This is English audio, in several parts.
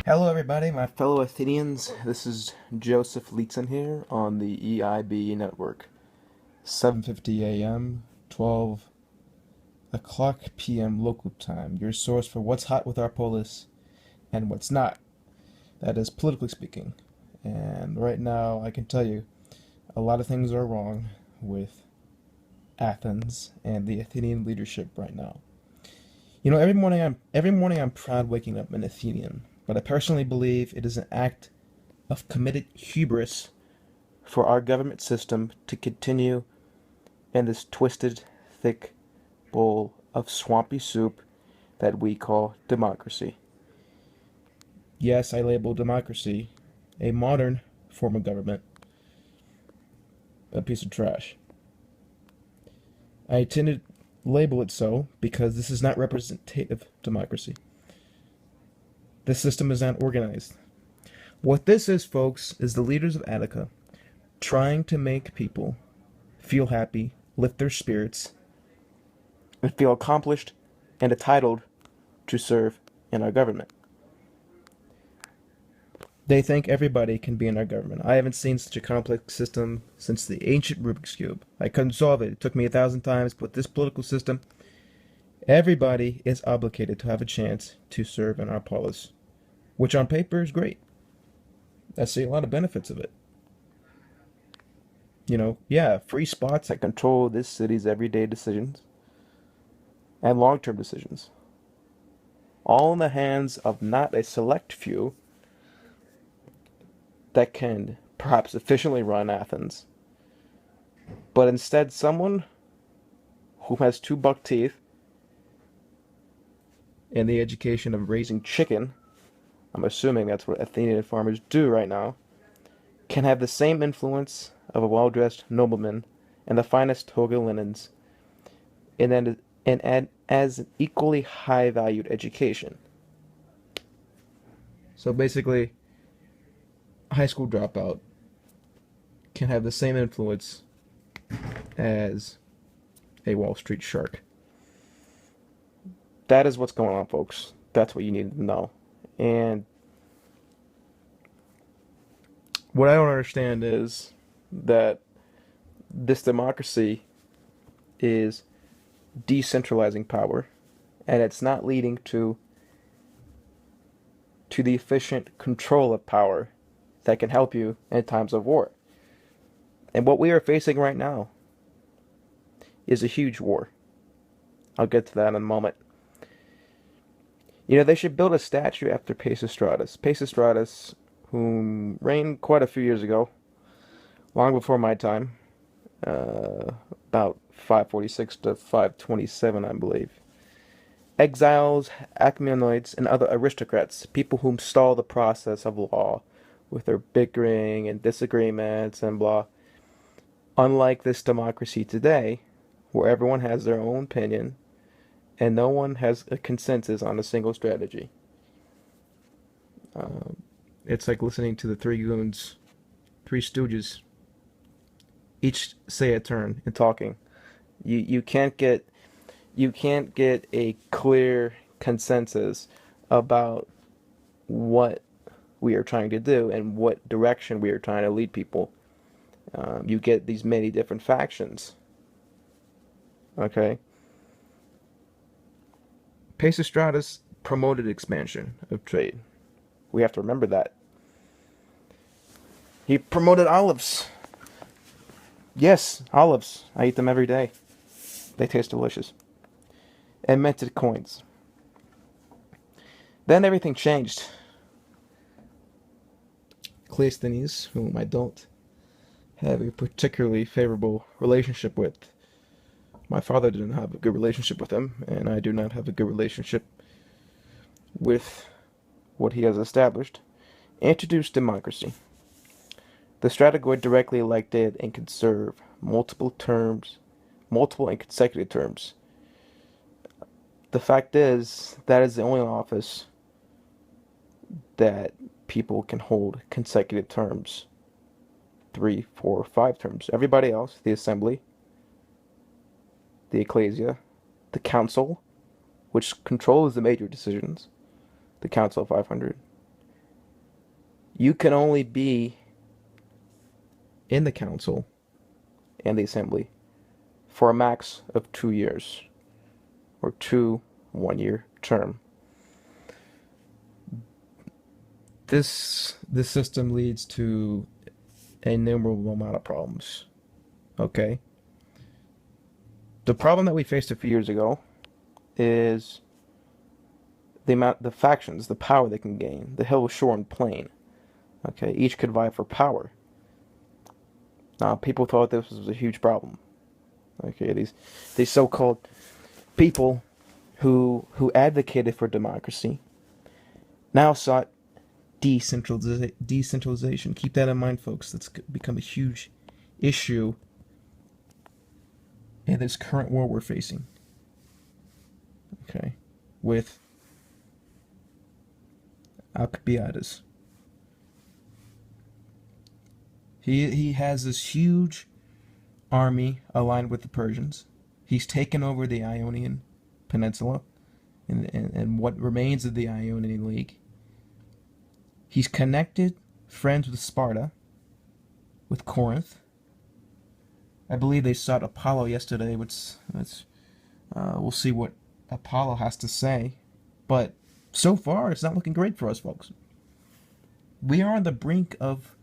Hello, everybody, my fellow Athenians. This is Joseph Leetzen here on the EIB network. 7:50 a.m., 12 o'clock p.m. local time. Your source for what's hot with our polis and what's not. That is politically speaking. And right now, I can tell you, a lot of things are wrong with Athens and the Athenian leadership right now. Every morning I'm proud waking up an Athenian, but I personally believe it is an act of committed hubris for our government system to continue in this twisted, thick bowl of swampy soup that we call democracy. Yes, I label democracy a modern form of government a piece of trash. I tend to label it so because this is not representative democracy. This system is not organized. What this is, folks, is the leaders of Attica trying to make people feel happy, lift their spirits, and feel accomplished and entitled to serve in our government. They think everybody can be in our government. I haven't seen such a complex system since the ancient Rubik's Cube. I couldn't solve it. It took me 1,000 times, but this political system, everybody is obligated to have a chance to serve in our polis, which on paper is great. I see a lot of benefits of it. Yeah, free spots that control this city's everyday decisions and long term decisions, all in the hands of not a select few that can perhaps efficiently run Athens, but instead someone who has two buck teeth and the education of raising chicken. I'm assuming that's what Athenian farmers do right now, can have the same influence of a well dressed nobleman and the finest toga linens, and as an equally high valued education. So basically, a high school dropout can have the same influence as a Wall Street shark. That is what's going on, folks. That's what you need to know. And what I don't understand is that this democracy is decentralizing power, and it's not leading to the efficient control of power that can help you in times of war. And what we are facing right now is a huge war. I'll get to that in a moment. They should build a statue after Pisistratus. Pisistratus, whom reigned quite a few years ago, long before my time, about 546 to 527, I believe. Exiles, Achaemenids, and other aristocrats, people whom stall the process of law with their bickering and disagreements and blah. Unlike this democracy today, where everyone has their own opinion and no one has a consensus on a single strategy. It's like listening to the Three Goons, Three Stooges, each say a turn in talking. You can't get a clear consensus about what we are trying to do and what direction we are trying to lead people. You get these many different factions. Okay. Pisistratus promoted expansion of trade. We have to remember that. He promoted olives. Yes, olives. I eat them every day. They taste delicious. And minted coins. Then everything changed. Cleisthenes, whom I don't have a particularly favorable relationship with. My father didn't have a good relationship with him, and I do not have a good relationship with what he has established. Introduced democracy. The Stratogoid directly elected and can serve multiple and consecutive terms. The fact is, that is the only office that people can hold consecutive terms. 3, 4, 5 terms. Everybody else, the assembly, the ecclesia, the council, which controls the major decisions, the Council of 500, You can only be in the council and the assembly for a max of 2 years, or two 1 year term. This system leads to a innumerable amount of problems. Okay? The problem that we faced a few years ago is the factions, the power they can gain, the hill, shore, and plain. Okay, each could vie for power. Now, people thought this was a huge problem. Okay, these so-called people who advocated for democracy now sought decentralization. Keep that in mind, folks. That's become a huge issue in this current war we're facing. Okay, with Alcibiades. He has this huge army aligned with the Persians. He's taken over the Ionian Peninsula and what remains of the Ionian League. He's connected friends with Sparta, with Corinth. I believe they sought Apollo yesterday, which we'll see what Apollo has to say. But so far, it's not looking great for us, folks. We are on the brink of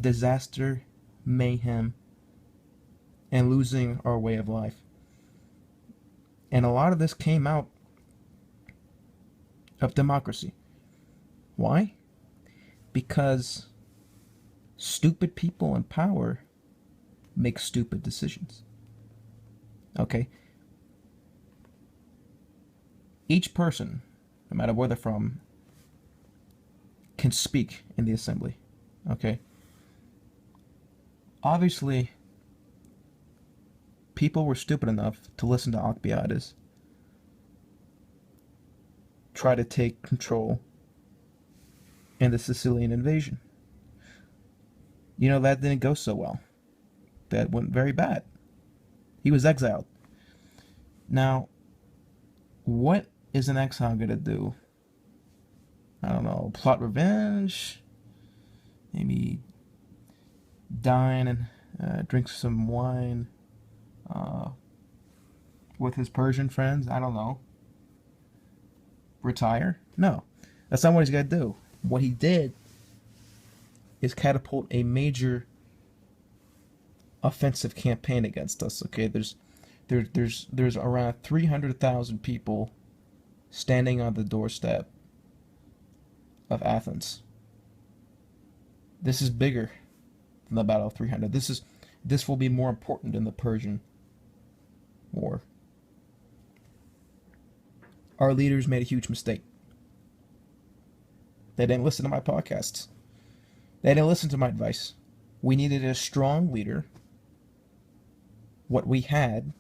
disaster, mayhem, and losing our way of life. And a lot of this came out of democracy. Why? Because stupid people in power make stupid decisions. Okay? Each person, no matter where they're from, can speak in the assembly. Okay? Obviously, people were stupid enough to listen to Alcibiades try to take control in the Sicilian invasion. You know, that didn't go so well. That went very bad. He was exiled. Now, what is an exile going to do? I don't know, plot revenge? Maybe dine and drink some wine with his Persian friends? I don't know. Retire? No. That's not what he's got to do. What he did is catapult a major offensive campaign against us. Okay, there's around 300,000 people standing on the doorstep of Athens. This is bigger than the Battle of 300. This will be more important than the Persian War. Our leaders made a huge mistake. They didn't listen to my podcasts. They didn't listen to my advice. We needed a strong leader. What we had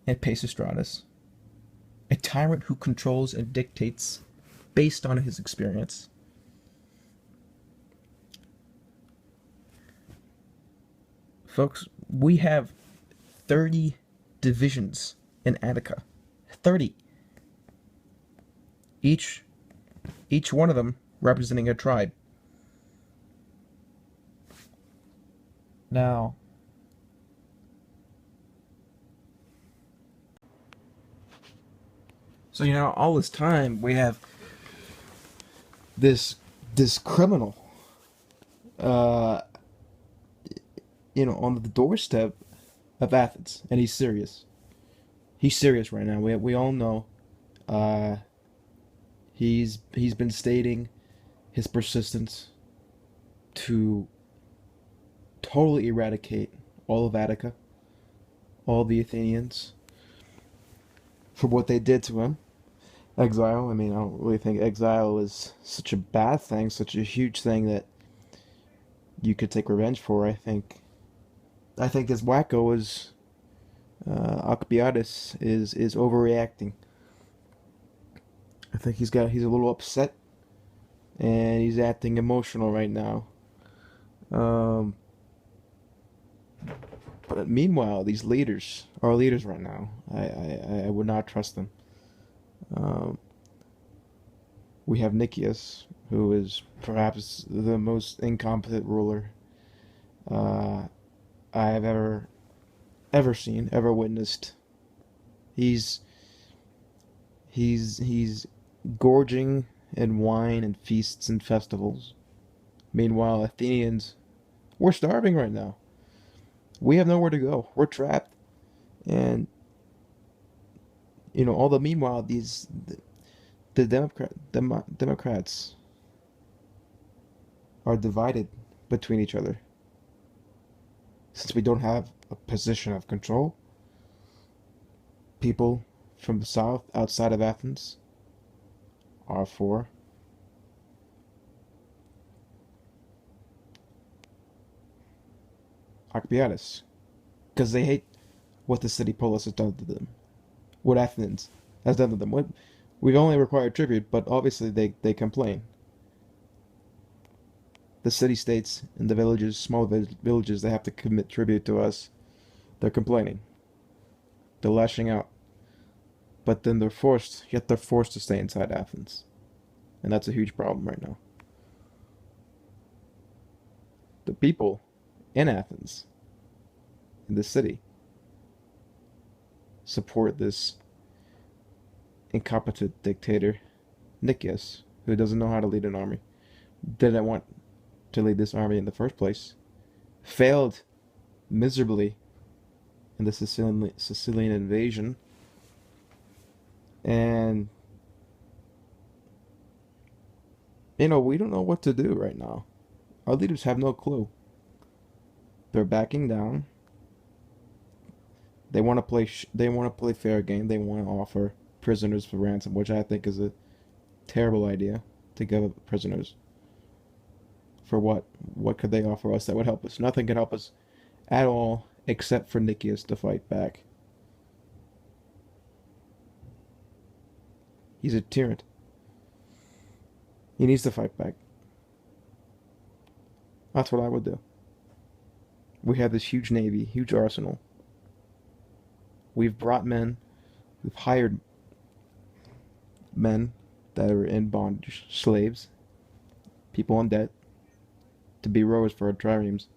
at Pisistratus, a tyrant who controls and dictates based on his experience. Folks, we have 30 divisions in Attica. 30. Each one of them representing a tribe. Now, so all this time we have this criminal on the doorstep of Athens, and he's serious. He's serious right now. We all know he's been stating his persistence to totally eradicate all of Attica, all the Athenians, for what they did to him. Exile. I mean, I don't really think exile is such a bad thing, such a huge thing that you could take revenge for. I think this wacko is Alcibiades is overreacting. I think he's a little upset, and he's acting emotional right now. But meanwhile, these leaders, our leaders right now, I would not trust them. We have Nicias, who is perhaps the most incompetent ruler uh, I have ever seen, ever witnessed. He's he's gorging in wine and feasts and festivals. Meanwhile, Athenians, we're starving right now. We have nowhere to go. We're trapped, and all the meanwhile the Democrats are divided between each other since we don't have a position of control. People from the south outside of Athens are for Alcibiades because they hate what the city polis has done to them, what Athens has done to them. We've only required tribute, but obviously they complain. The city states and the villages, small villages, they have to commit tribute to us. They're complaining. They're lashing out. But then they're forced to stay inside Athens. And that's a huge problem right now. The people in Athens, in the city, support this incompetent dictator, Nicias, who doesn't know how to lead an army, didn't want to lead this army in the first place, failed miserably in the Sicilian invasion, and we don't know what to do right now. Our leaders have no clue. They're backing down. They want to play. They want to play fair game. They want to offer prisoners for ransom, which I think is a terrible idea to give up prisoners. For what? What could they offer us that would help us? Nothing could help us at all except for Nicias to fight back. He's a tyrant. He needs to fight back. That's what I would do. We have this huge navy, huge arsenal. We've brought men, we've hired men that are in bondage, slaves, people in debt, to be rowers for our triremes.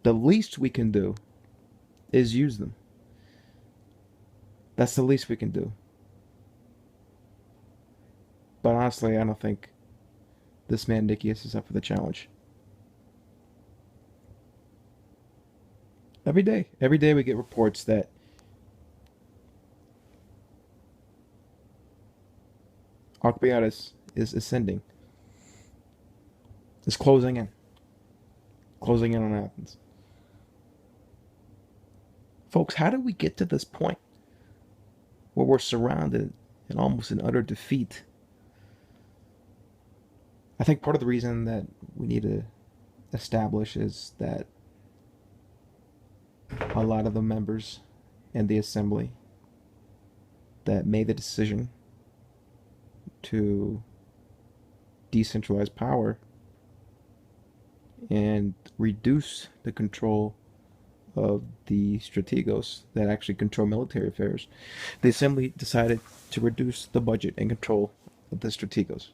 The least we can do is use them. That's the least we can do. But honestly, I don't think this man Nicias is up for the challenge. Every day we get reports that Alcibiades is ascending, is closing in on Athens. Folks, how did we get to this point where we're surrounded and almost in utter defeat? I think part of the reason that we need to establish is that a lot of the members in the assembly that made the decision to decentralize power and reduce the control of the strategos that actually control military affairs. The assembly decided to reduce the budget and control of the strategos.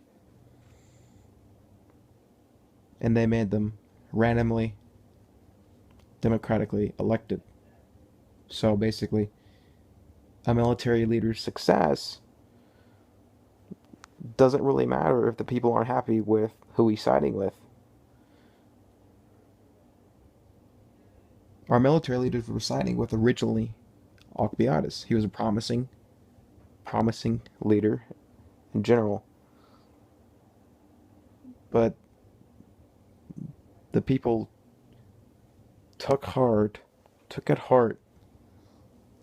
And they made them randomly, democratically elected. So basically, a military leader's success doesn't really matter if the people aren't happy with who he's siding with. Our military leaders were siding with originally Alcibiades. He was a promising leader in general. But the people took at heart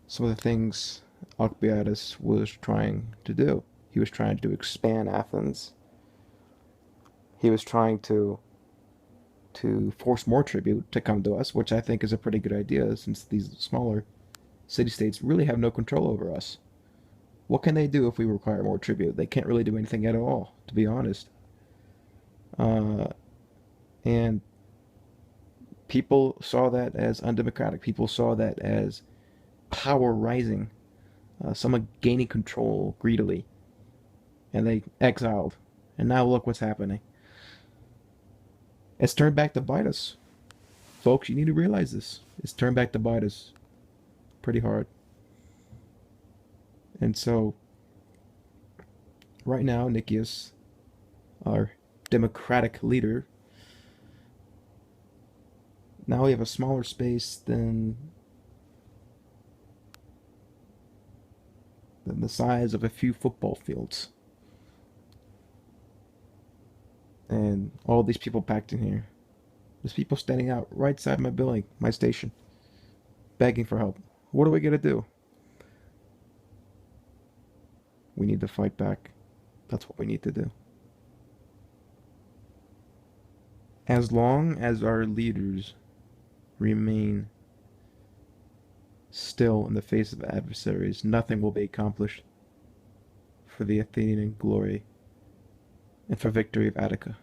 some of the things Alcibiades was trying to do. He was trying to expand Athens. He was trying to force more tribute to come to us, which I think is a pretty good idea since these smaller city-states really have no control over us. What can they do if we require more tribute? They can't really do anything at all, to be honest. And people saw that as undemocratic. People saw that as power rising, someone gaining control greedily. And they exiled And now look what's happening. It's turned back to bite us. Folks, you need to realize this. It's turned back to bite us pretty hard. And so, right now, Nikias, our Democratic leader, now we have a smaller space than the size of a few football fields. And all these people packed in here. There's people standing out right side my building, my station, begging for help. What are we gonna do? We need to fight back. That's what we need to do. As long as our leaders remain still in the face of adversaries, nothing will be accomplished for the Athenian glory and for victory of Attica.